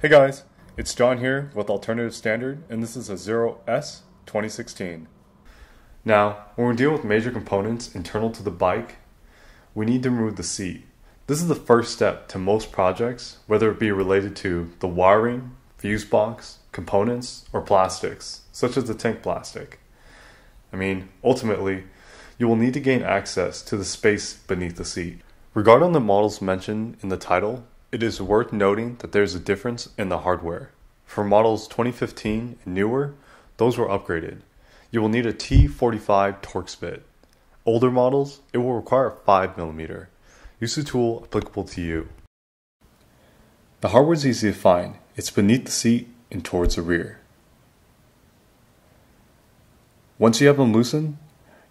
Hey guys, it's John here with Alternative Standard, and this is a 0S 2016. Now, when we're dealing with major components internal to the bike, we need to remove the seat. This is the first step to most projects, whether it be related to the wiring, fuse box, components, or plastics, such as the tank plastic. Ultimately, you will need to gain access to the space beneath the seat. Regarding the models mentioned in the title, it is worth noting that there's a difference in the hardware. For models 2015 and newer, those were upgraded. You will need a T45 Torx bit. Older models, it will require a 5mm. Use the tool applicable to you. The hardware is easy to find. It's beneath the seat and towards the rear. Once you have them loosened,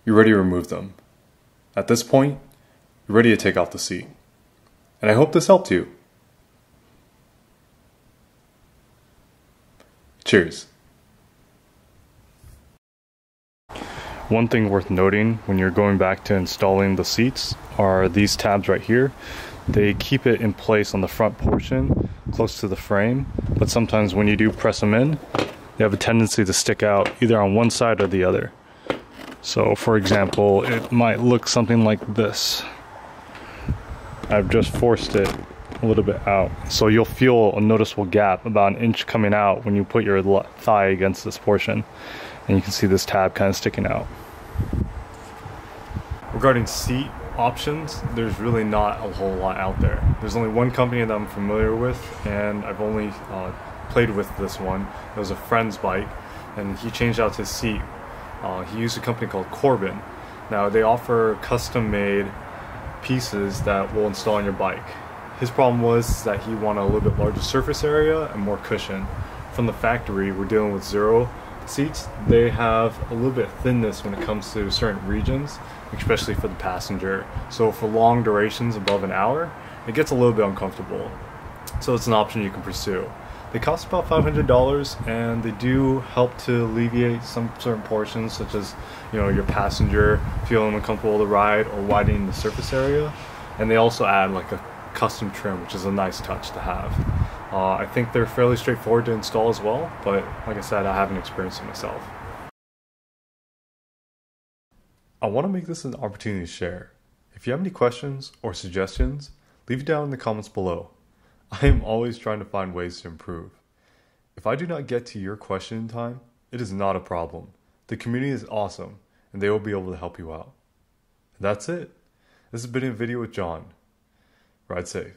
you're ready to remove them. At this point, you're ready to take off the seat. And I hope this helped you. Cheers. One thing worth noting when you're going back to installing the seats are these tabs right here. They keep it in place on the front portion close to the frame, but sometimes when you do press them in, they have a tendency to stick out either on one side or the other. So for example, it might look something like this. I've just forced it a little bit out. So you'll feel a noticeable gap about an inch coming out when you put your thigh against this portion. And you can see this tab kind of sticking out. Regarding seat options, there's really not a whole lot out there. There's only one company that I'm familiar with, and I've only played with this one. It was a friend's bike, and he changed out his seat. He used a company called Corbin. Now they offer custom-made pieces that will install on your bike. His problem was that he wanted a little bit larger surface area and more cushion. From the factory, we're dealing with Zero seats. They have a little bit of thinness when it comes to certain regions, especially for the passenger. So for long durations above an hour, it gets a little bit uncomfortable. So it's an option you can pursue. They cost about $500, and they do help to alleviate some certain portions, such as your passenger feeling uncomfortable to ride or widening the surface area. And they also add like a custom trim, which is a nice touch to have. I think they're fairly straightforward to install as well, but like I said, I haven't experienced it myself. I want to make this an opportunity to share. If you have any questions or suggestions, leave it down in the comments below. I am always trying to find ways to improve. If I do not get to your question in time, it is not a problem. The community is awesome, and they will be able to help you out. And that's it. This has been a video with John. Ride safe.